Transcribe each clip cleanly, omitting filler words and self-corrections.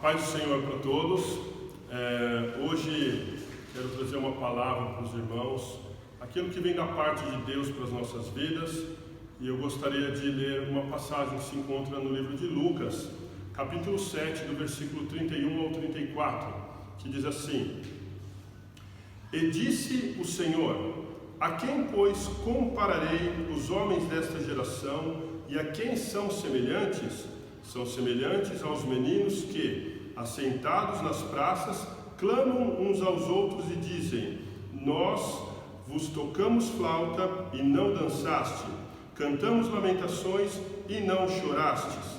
Paz do Senhor para todos. Hoje quero trazer uma palavra para os irmãos, aquilo que vem da parte de Deus para as nossas vidas, e eu gostaria de ler uma passagem que se encontra no livro de Lucas, capítulo 7, do versículo 31 ao 34, que diz assim: E disse o Senhor: A quem, pois, compararei os homens desta geração, e a quem são semelhantes? São semelhantes aos meninos que, assentados nas praças, clamam uns aos outros e dizem: Nós vos tocamos flauta e não dançaste, cantamos lamentações e não chorastes.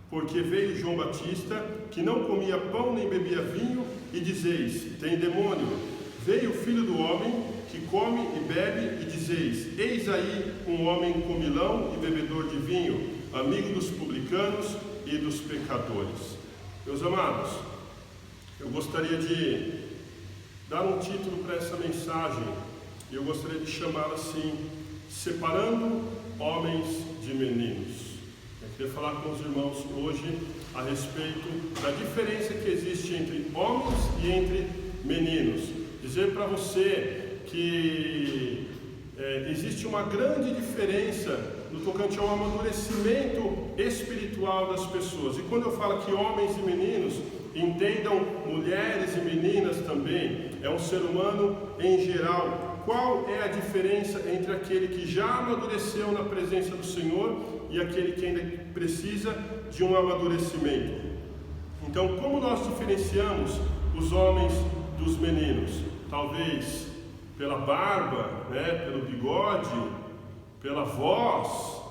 Porque veio João Batista, que não comia pão nem bebia vinho, e dizeis: Tem demônio. Veio o Filho do Homem, que come e bebe, e dizeis: Eis aí um homem comilão e bebedor de vinho, amigo dos publicanos e dos pecadores. Meus amados, eu gostaria de dar um título para essa mensagem. Eu gostaria de chamá-la assim: Separando Homens de Meninos. Eu queria falar com os irmãos hoje a respeito da diferença que existe entre homens e entre meninos. Dizer para você que existe uma grande diferença no tocante ao amadurecimento espiritual das pessoas. E quando eu falo que homens e meninos, entendam mulheres e meninas também, é um ser humano em geral. Qual é a diferença entre aquele que já amadureceu na presença do Senhor e aquele que ainda precisa de um amadurecimento? Então, como nós diferenciamos os homens dos meninos? Talvez pela barba, pelo bigode, pela voz,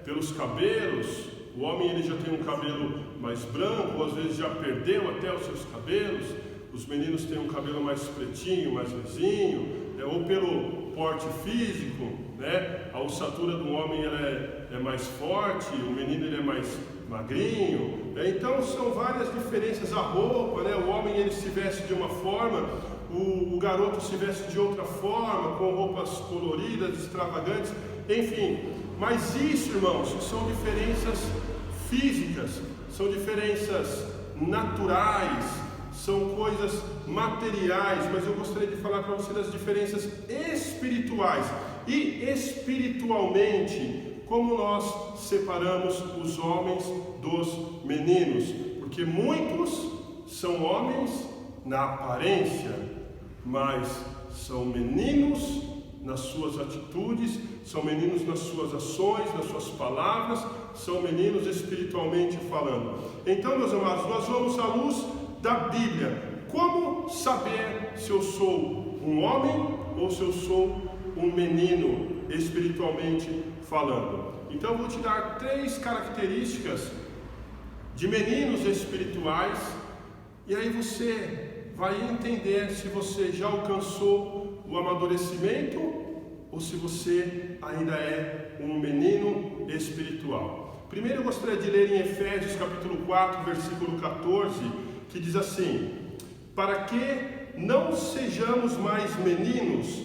pelos cabelos. O homem ele já tem um cabelo mais branco, ou às vezes já perdeu até os seus cabelos. Os meninos têm um cabelo mais pretinho, mais lisinho, ou pelo porte físico, a ossatura do homem ela é mais forte, o menino ele é mais magrinho. Então são várias diferenças. A roupa, o homem ele se veste de uma forma, o garoto se veste de outra forma, com roupas coloridas, extravagantes, enfim. Mas isso, irmãos, são diferenças físicas, são diferenças naturais, são coisas materiais, mas eu gostaria de falar para você das diferenças espirituais. E espiritualmente, como nós separamos os homens dos meninos? Porque muitos são homens na aparência, mas são meninos nas suas atitudes, são meninos nas suas ações, nas suas palavras, são meninos espiritualmente falando. Então, meus amados, nós vamos à luz da Bíblia. Como saber se eu sou um homem ou se eu sou um menino espiritualmente falando? Então, eu vou te dar 3 características de meninos espirituais, e aí você vai entender se você já alcançou o amadurecimento ou se você ainda é um menino espiritual. Primeiro eu gostaria de ler em Efésios capítulo 4, versículo 14, que diz assim: Para que não sejamos mais meninos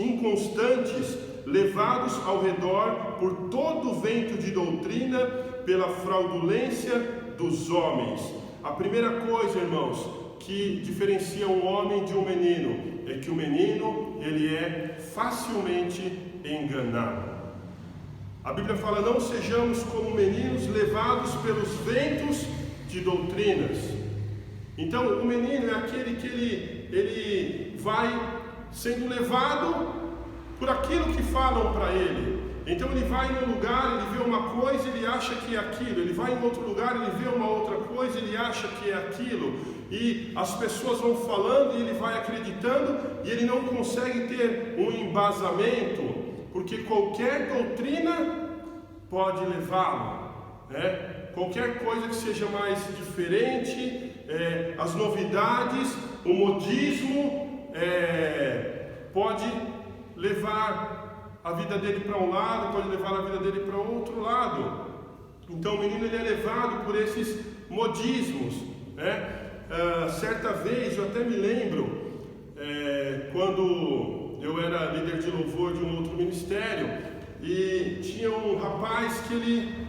inconstantes, levados ao redor por todo o vento de doutrina, pela fraudulência dos homens. A primeira coisa, irmãos, que diferencia um homem de um menino é que o menino ele é facilmente enganado. A Bíblia fala: não sejamos como meninos levados pelos ventos de doutrinas. Então o menino é aquele que ele vai sendo levado por aquilo que falam para ele. Então ele vai em um lugar, ele vê uma coisa, ele acha que é aquilo. Ele vai em outro lugar, ele vê uma outra coisa, ele acha que é aquilo. E as pessoas vão falando e ele vai acreditando, e ele não consegue ter um embasamento, porque qualquer doutrina pode levá-lo, Qualquer coisa que seja mais diferente, as novidades, o modismo, pode levar a vida dele para um lado, pode levar a vida dele para outro lado. Então o menino ele é levado por esses modismos, certa vez, eu até me lembro, quando eu era líder de louvor de um outro ministério, e tinha um rapaz que ele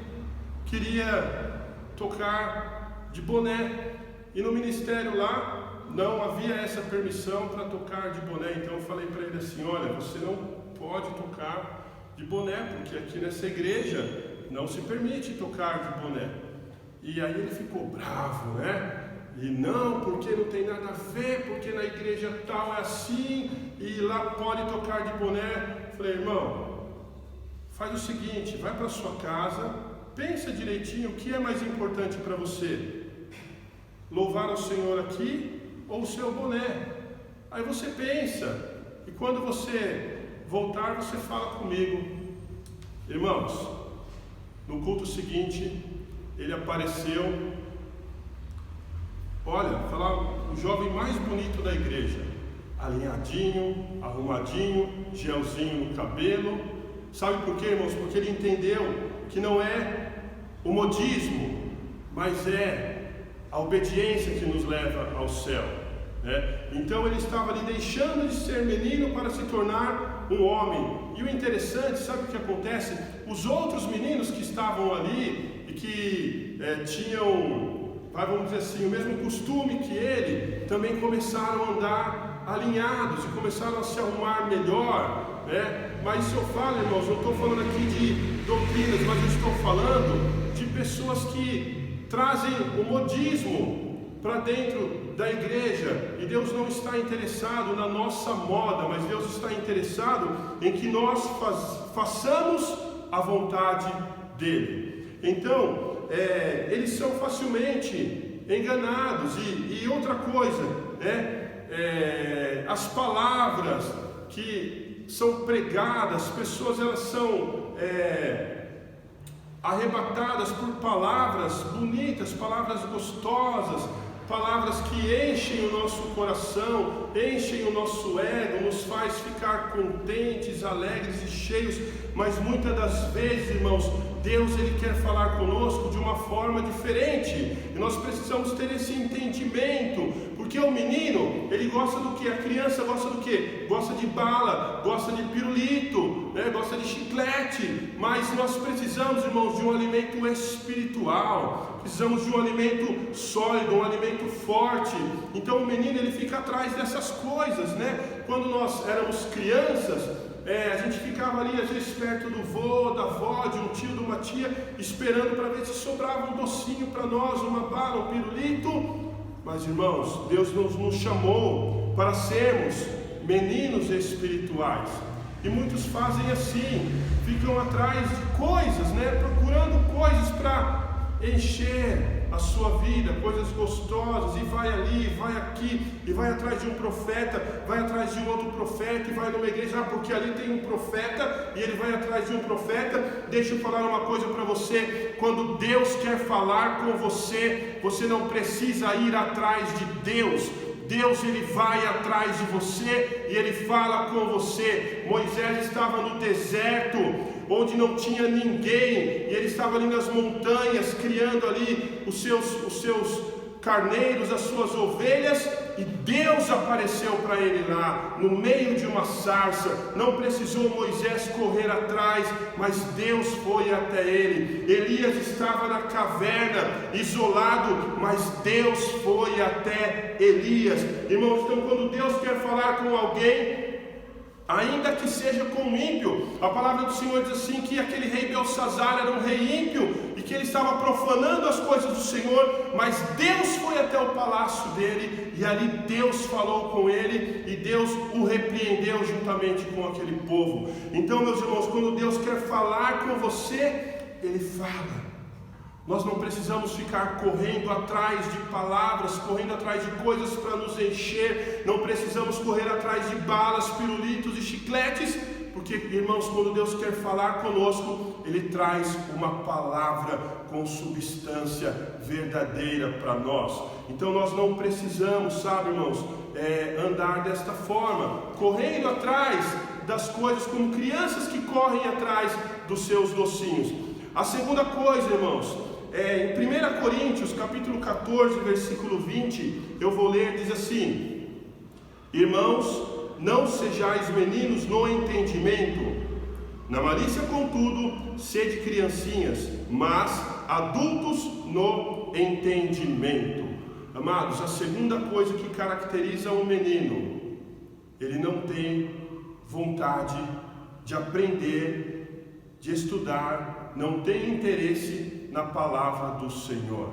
queria tocar de boné. E no ministério lá não havia essa permissão para tocar de boné. Então eu falei para ele assim: olha, você não pode tocar de boné, porque aqui nessa igreja não se permite tocar de boné. E aí ele ficou bravo, né? E não, porque não tem nada a ver, porque na igreja tal é assim, e lá pode tocar de boné. Falei: irmão, faz o seguinte, vai para sua casa, pensa direitinho o que é mais importante para você, louvar ao Senhor aqui ou o seu boné. Aí você pensa, e quando você voltar, você fala comigo. Irmãos, no culto seguinte, ele apareceu, olha, falar o jovem mais bonito da igreja, alinhadinho, arrumadinho, gelzinho no cabelo. Sabe por quê, irmãos? Porque ele entendeu que não é o modismo, mas é a obediência que nos leva ao céu, né? Então ele estava ali deixando de ser menino para se tornar um homem. E o interessante, sabe o que acontece? Os outros meninos que estavam ali e que tinham, vamos dizer assim, o mesmo costume que ele, também começaram a andar alinhados e começaram a se arrumar melhor, né? Mas isso eu falo, irmãos, eu estou falando aqui de doutrinas, mas eu estou falando de pessoas que trazem o modismo para dentro da igreja. E Deus não está interessado na nossa moda, mas Deus está interessado em que nós façamos a vontade dele. Então, eles são facilmente enganados. E outra coisa, as palavras que são pregadas, pessoas elas são arrebatadas por palavras bonitas, palavras gostosas, palavras que enchem o nosso coração, enchem o nosso ego, nos faz ficar contentes, alegres e cheios. Mas muitas das vezes, irmãos, Deus ele quer falar conosco de uma forma diferente, e nós precisamos ter esse entendimento, porque o menino, ele gosta do que? A criança gosta do que? Gosta de bala, gosta de pirulito, né? Gosta de chiclete. Mas nós precisamos, irmãos, de um alimento espiritual, precisamos de um alimento sólido, um alimento forte. Então o menino ele fica atrás dessas coisas, né? Quando nós éramos crianças, a gente ficava ali às vezes perto do vô, da avó, de um tio, de uma tia, esperando para ver se sobrava um docinho para nós, uma bala, um pirulito. Mas irmãos, Deus nos chamou para sermos meninos espirituais. E muitos fazem assim, ficam atrás de coisas, né? Procurando coisas para encher a sua vida, coisas gostosas, e vai ali, vai aqui, e vai atrás de um profeta, vai atrás de um outro profeta, e vai numa igreja, porque ali tem um profeta, e ele vai atrás de um profeta. Deixa eu falar uma coisa para você: quando Deus quer falar com você, você não precisa ir atrás de Deus. Deus ele vai atrás de você e ele fala com você. Moisés estava no deserto, onde não tinha ninguém, e ele estava ali nas montanhas, criando ali os seus carneiros, as suas ovelhas, e Deus apareceu para ele lá, no meio de uma sarça. Não precisou Moisés correr atrás, mas Deus foi até ele. Elias estava na caverna, isolado, mas Deus foi até Elias. Irmãos, então quando Deus quer falar com alguém, ainda que seja com um ímpio, a palavra do Senhor diz assim, que aquele rei Belsazar era um rei ímpio, e que ele estava profanando as coisas do Senhor, mas Deus foi até o palácio dele, e ali Deus falou com ele, e Deus o repreendeu juntamente com aquele povo. Então, meus irmãos, quando Deus quer falar com você, Ele fala. Nós não precisamos ficar correndo atrás de palavras, correndo atrás de coisas para nos encher. Não precisamos correr atrás de balas, pirulitos e chicletes, porque, irmãos, quando Deus quer falar conosco, Ele traz uma palavra com substância verdadeira para nós. Então nós não precisamos, sabe, irmãos, andar desta forma, correndo atrás das coisas como crianças que correm atrás dos seus docinhos. A segunda coisa, irmãos, em 1 Coríntios, capítulo 14, versículo 20, eu vou ler, diz assim: irmãos, não sejais meninos no entendimento, na malícia, contudo, sede criancinhas, mas adultos no no entendimento. Amados, a segunda coisa que caracteriza um menino, ele não tem vontade de aprender, de estudar, não tem interesse na palavra do Senhor.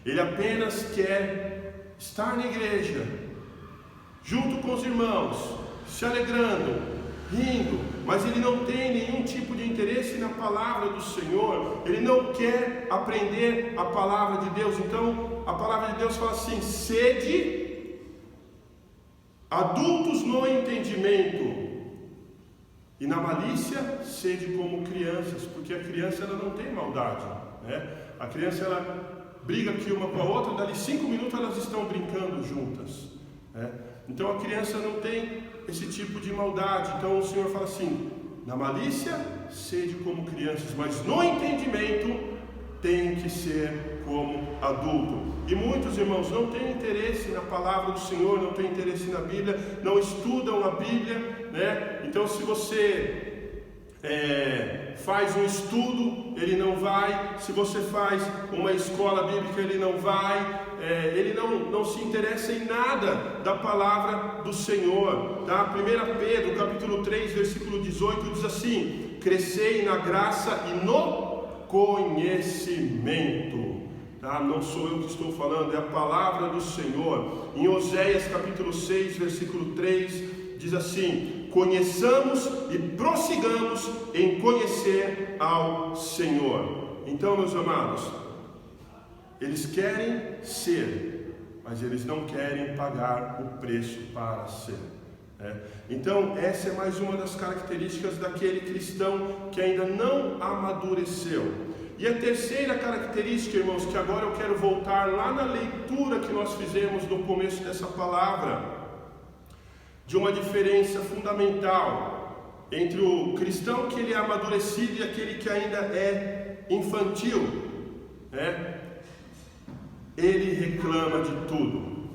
Ele apenas quer estar na igreja, junto com os irmãos, se alegrando, rindo, mas ele não tem nenhum tipo de interesse na palavra do Senhor. Ele não quer aprender a palavra de Deus. Então a palavra de Deus fala assim: sede adultos no entendimento, e na malícia sede como crianças, porque a criança ela não tem maldade, né? A criança ela briga aqui uma com a outra, dali 5 minutos elas estão brincando juntas, né? Então a criança não tem esse tipo de maldade. Então o Senhor fala assim: na malícia sede como crianças, mas no entendimento tem que ser como adulto. E muitos irmãos não têm interesse na palavra do Senhor, não têm interesse na Bíblia, não estudam a Bíblia, né? Então se você faz um estudo, ele não vai. Se você faz uma escola bíblica, ele não vai. Ele não se interessa em nada da palavra do Senhor, tá? 1 Pedro capítulo 3 versículo 18 diz assim: crescei na graça e no conhecimento, tá? Não sou eu que estou falando, é a palavra do Senhor. Em Oséias capítulo 6 versículo 3 diz assim: conheçamos e prossigamos em conhecer ao Senhor. Então, meus amados, eles querem ser, mas eles não querem pagar o preço para ser, né? Então essa é mais uma das características daquele cristão que ainda não amadureceu. E a terceira característica, irmãos, que agora eu quero voltar lá na leitura que nós fizemos no começo dessa palavra, de uma diferença fundamental entre o cristão que ele é amadurecido e aquele que ainda é infantil, né? Ele reclama de tudo.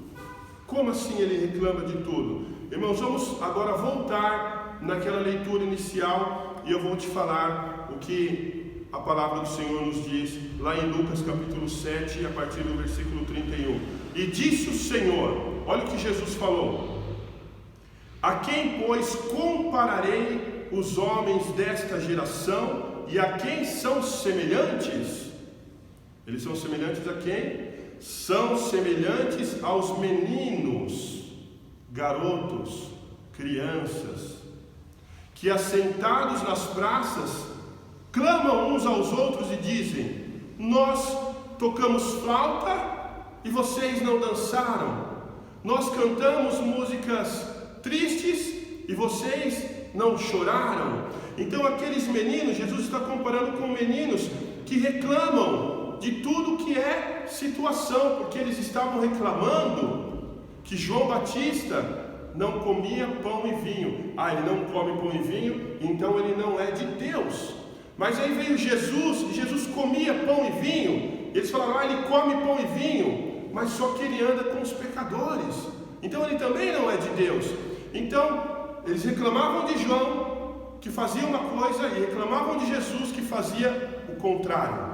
Como assim ele reclama de tudo? Irmãos, vamos agora voltar naquela leitura inicial e eu vou te falar o que a palavra do Senhor nos diz lá em Lucas capítulo 7, a partir do versículo 31. E disse o Senhor, olha o que Jesus falou: a quem, pois, compararei os homens desta geração, e a quem são semelhantes? Eles são semelhantes a quem? São semelhantes aos meninos, garotos, crianças, que assentados nas praças, clamam uns aos outros e dizem: nós tocamos flauta e vocês não dançaram, nós cantamos músicas tristes e vocês não choraram. Então aqueles meninos, Jesus está comparando com meninos que reclamam de tudo que é situação, porque eles estavam reclamando que João Batista não comia pão e vinho. Ele não come pão e vinho, então ele não é de Deus. Mas aí veio Jesus, e Jesus comia pão e vinho. Eles falaram: ele come pão e vinho, mas só que ele anda com os pecadores, então ele também não é de Deus. Então eles reclamavam de João, que fazia uma coisa, e reclamavam de Jesus, que fazia o contrário,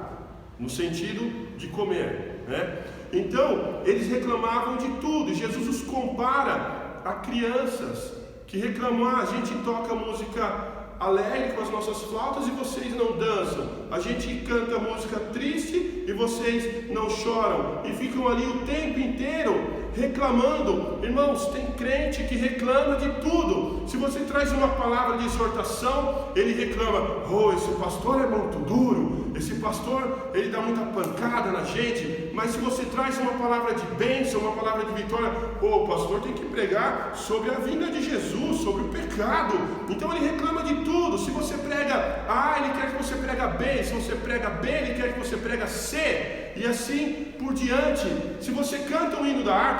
no sentido de comer, né? Então eles reclamavam de tudo. Jesus os compara a crianças que reclamam: a gente toca música alegre com as nossas flautas e vocês não dançam, a gente canta música triste e vocês não choram, e ficam ali o tempo inteiro reclamando. Irmãos, tem crente que reclama de tudo. Se você traz uma palavra de exortação, ele reclama: esse pastor é muito duro, esse pastor ele dá muita pancada na gente. Mas se você traz uma palavra de bênção, uma palavra de vitória, o pastor tem que pregar sobre a vinda de Jesus, sobre o pecado. Então ele reclama de tudo. Se você prega A, ele quer que você prega B. Se você prega B, ele quer que você prega C, e assim por diante. Se você canta um hino da harpa,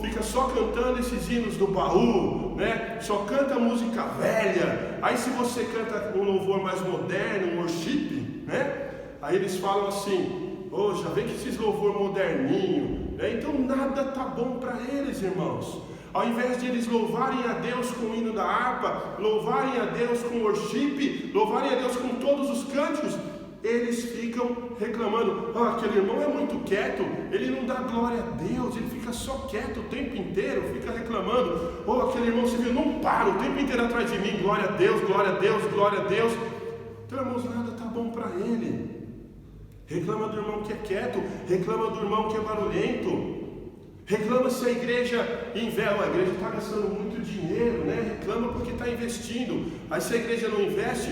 fica só cantando esses hinos do baú, né? Só canta música velha. Aí se você canta um louvor mais moderno, um worship, né? Aí eles falam assim: já vem que esses louvor moderninho, né? Então nada tá bom para eles, irmãos. Ao invés de eles louvarem a Deus com o hino da harpa, louvarem a Deus com worship, louvarem a Deus com todos os cânticos, eles ficam reclamando. Aquele irmão é muito quieto, ele não dá glória a Deus, ele fica só quieto o tempo inteiro, fica reclamando. Aquele irmão, você viu, não para o tempo inteiro atrás de mim, glória a Deus, glória a Deus, glória a Deus. Então, irmãos, nada está bom para ele. Reclama do irmão que é quieto, reclama do irmão que é barulhento, reclama se a igreja investe. A igreja está gastando muito dinheiro, né? Reclama porque está investindo. Aí se a igreja não investe,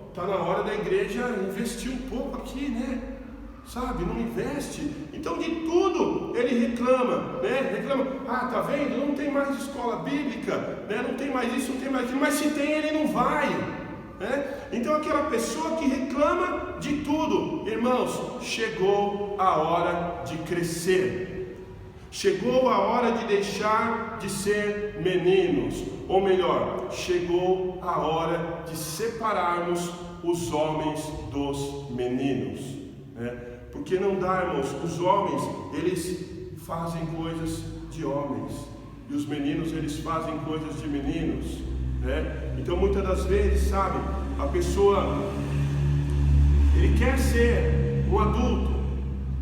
está na hora da igreja investir um pouco aqui, né? Sabe, não investe. Então de tudo ele reclama, né? Reclama, tá vendo? Não tem mais escola bíblica, né? Não tem mais isso, não tem mais aquilo, mas se tem ele não vai, né? Então aquela pessoa que reclama de tudo, irmãos, chegou a hora de crescer. Chegou a hora de deixar de ser meninos, ou melhor, chegou a hora de separarmos os homens dos meninos, né? Porque não dá, irmãos, os homens, eles fazem coisas de homens, e os meninos, eles fazem coisas de meninos, né? Então muitas das vezes, sabe, a pessoa, ele quer ser um adulto,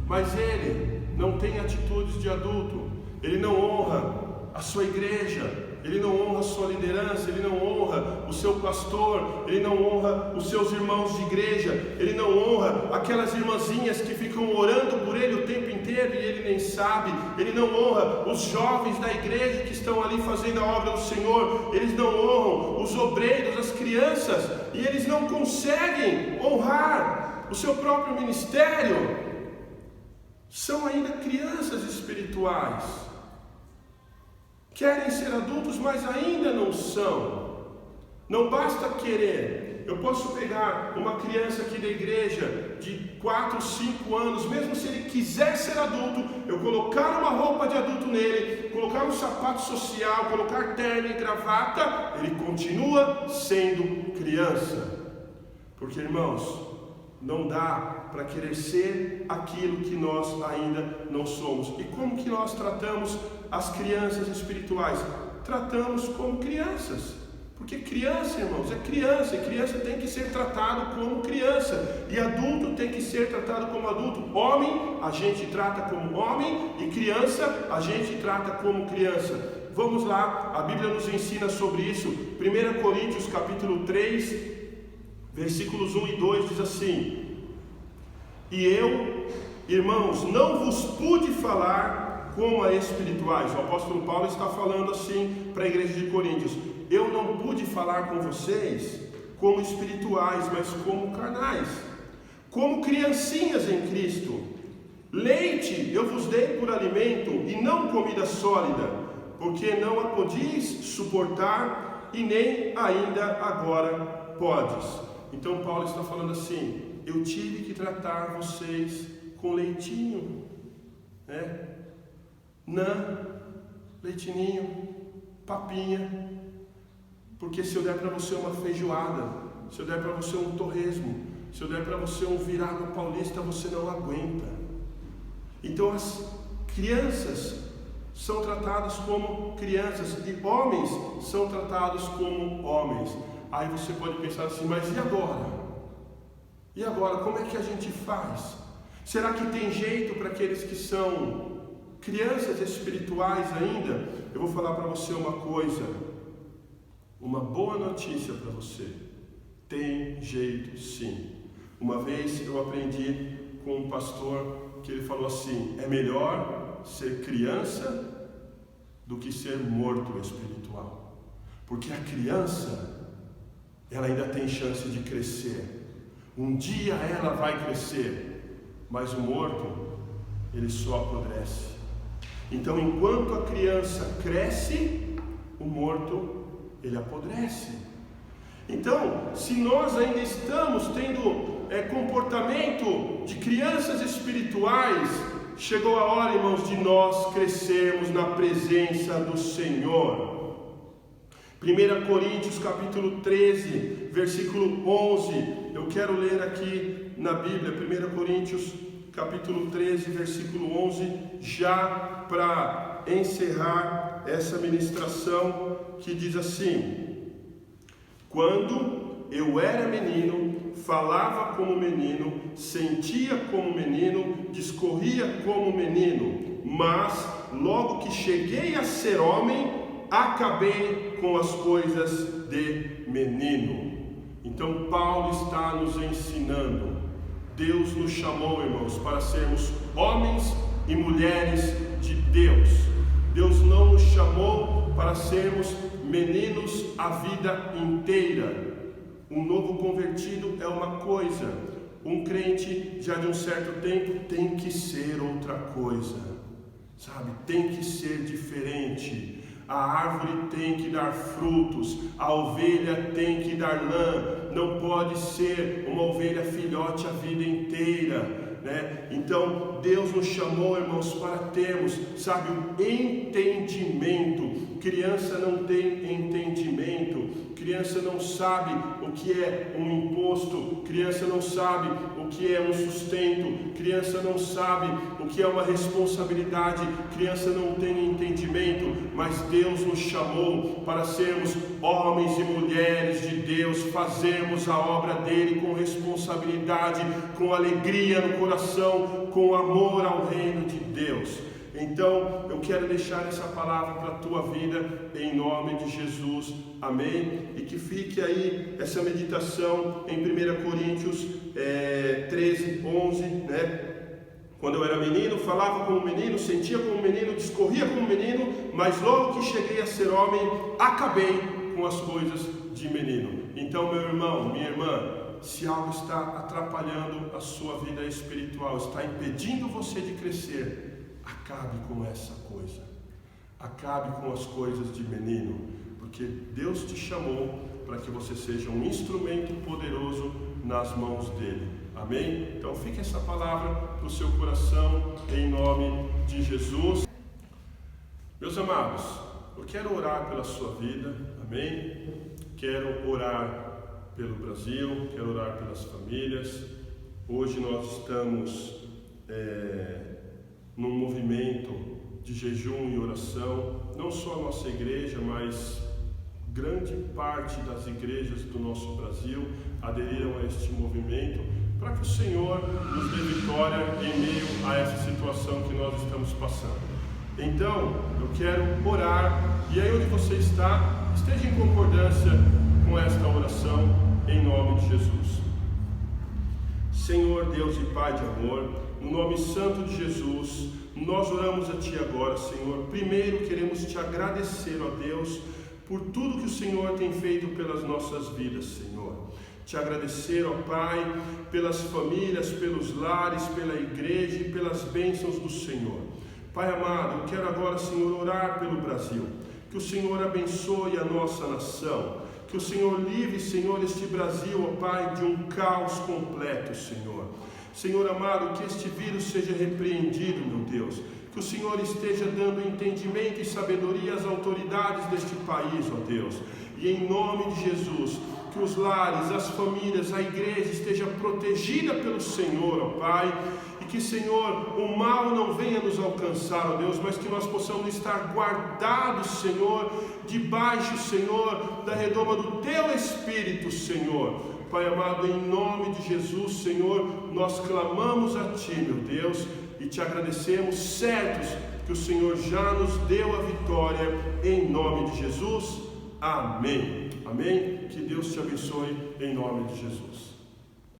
mas ele não tem atitudes de adulto, ele não honra a sua igreja, ele não honra a sua liderança, ele não honra o seu pastor, ele não honra os seus irmãos de igreja, ele não honra aquelas irmãzinhas que ficam orando por ele o tempo inteiro e ele nem sabe, ele não honra os jovens da igreja que estão ali fazendo a obra do Senhor, eles não honram os obreiros, as crianças, e eles não conseguem honrar o seu próprio ministério. São ainda crianças espirituais, querem ser adultos, mas ainda não são. Não basta querer. Eu posso pegar uma criança aqui da igreja de 4, 5 anos, mesmo se ele quiser ser adulto, eu colocar uma roupa de adulto nele, colocar um sapato social, colocar terno e gravata, ele continua sendo criança. Porque, irmãos, não dá para querer ser aquilo que nós ainda não somos. E como que nós tratamos as crianças espirituais? Tratamos como crianças. Porque criança, irmãos, é criança. E criança tem que ser tratado como criança. E adulto tem que ser tratado como adulto. Homem, a gente trata como homem. E criança, a gente trata como criança. Vamos lá, a Bíblia nos ensina sobre isso. 1 Coríntios capítulo 3, versículos 1 e 2 diz assim: e eu, irmãos, não vos pude falar como a espirituais. O apóstolo Paulo está falando assim para a igreja de Coríntios: eu não pude falar com vocês como espirituais, mas como carnais, como criancinhas em Cristo. Leite eu vos dei por alimento e não comida sólida, porque não a podis suportar e nem ainda agora podes. Então Paulo está falando assim: eu tive que tratar vocês com leitinho, né? Leitinho, papinha. Porque se eu der para você uma feijoada, se eu der para você um torresmo, se eu der para você um virado paulista, você não aguenta. Então as crianças são tratadas como crianças e homens são tratados como homens. Aí você pode pensar assim: mas e agora? E agora, como é que a gente faz? Será que tem jeito para aqueles que são crianças espirituais ainda? Eu vou falar para você uma coisa, uma boa notícia para você: tem jeito sim. Uma vez eu aprendi com um pastor que ele falou assim: é melhor ser criança do que ser morto espiritual, porque a criança, ela ainda tem chance de crescer. Um dia ela vai crescer, mas o morto, ele só apodrece. Então, enquanto a criança cresce, o morto, ele apodrece. Então, se nós ainda estamos tendo comportamento de crianças espirituais, chegou a hora, irmãos, de nós crescermos na presença do Senhor. 1 Coríntios capítulo 13, versículo 11, eu quero ler aqui na Bíblia, 1 Coríntios capítulo 13, versículo 11, já para encerrar essa ministração, que diz assim: quando eu era menino, falava como menino, sentia como menino, discorria como menino, mas logo que cheguei a ser homem, acabei com as coisas de menino. Então Paulo está nos ensinando. Deus nos chamou, irmãos, para sermos homens e mulheres de Deus. Deus não nos chamou para sermos meninos a vida inteira. Um novo convertido é uma coisa, um crente já de um certo tempo tem que ser outra coisa, sabe? Tem que ser diferente. A árvore tem que dar frutos, a ovelha tem que dar lã, não pode ser uma ovelha filhote a vida inteira, né? Então Deus nos chamou, irmãos, para termos, sabe, um entendimento. Criança não tem entendimento, criança não sabe o que é um imposto, criança não sabe o que é um sustento, criança não sabe o que é uma responsabilidade, criança não tem entendimento, mas Deus nos chamou para sermos homens e mulheres de Deus, fazermos a obra dele com responsabilidade, com alegria no coração, com amor ao reino de Deus. Então, eu quero deixar essa palavra para a tua vida, em nome de Jesus, amém? E que fique aí essa meditação em 1 Coríntios 13, 11, né? Quando eu era menino, falava como menino, sentia como menino, discorria como menino, mas logo que cheguei a ser homem, acabei com as coisas de menino. Então, meu irmão, minha irmã, se algo está atrapalhando a sua vida espiritual, está impedindo você de crescer, acabe com essa coisa, acabe com as coisas de menino, porque Deus te chamou para que você seja um instrumento poderoso nas mãos dele, amém? Então fique essa palavra para o seu coração, em nome de Jesus. Meus amados, eu quero orar pela sua vida, amém? Quero orar pelo Brasil, quero orar pelas famílias. Hoje nós estamos num movimento de jejum e oração, não só a nossa igreja, mas grande parte das igrejas do nosso Brasil aderiram a este movimento, para que o Senhor nos dê vitória em meio a essa situação que nós estamos passando. Então, eu quero orar, e aí onde você está, esteja em concordância com esta oração, em nome de Jesus. Senhor Deus e Pai de amor, no nome santo de Jesus, nós oramos a Ti agora, Senhor. Primeiro queremos Te agradecer, ó Deus, por tudo que o Senhor tem feito pelas nossas vidas, Senhor. Te agradecer, ó Pai, pelas famílias, pelos lares, pela igreja e pelas bênçãos do Senhor. Pai amado, eu quero agora, Senhor, orar pelo Brasil. Que o Senhor abençoe a nossa nação. Que o Senhor livre, Senhor, este Brasil, ó Pai, de um caos completo, Senhor. Senhor amado, que este vírus seja repreendido, meu Deus. Que o Senhor esteja dando entendimento e sabedoria às autoridades deste país, ó Deus. E em nome de Jesus, que os lares, as famílias, a igreja esteja protegida pelo Senhor, ó Pai. E que, Senhor, o mal não venha nos alcançar, ó Deus, mas que nós possamos estar guardados, Senhor, debaixo, Senhor, da redoma do Teu Espírito, Senhor. Pai amado, em nome de Jesus, Senhor, nós clamamos a Ti, meu Deus, e Te agradecemos, certos que o Senhor já nos deu a vitória, em nome de Jesus. Amém. Amém. Que Deus te abençoe, em nome de Jesus.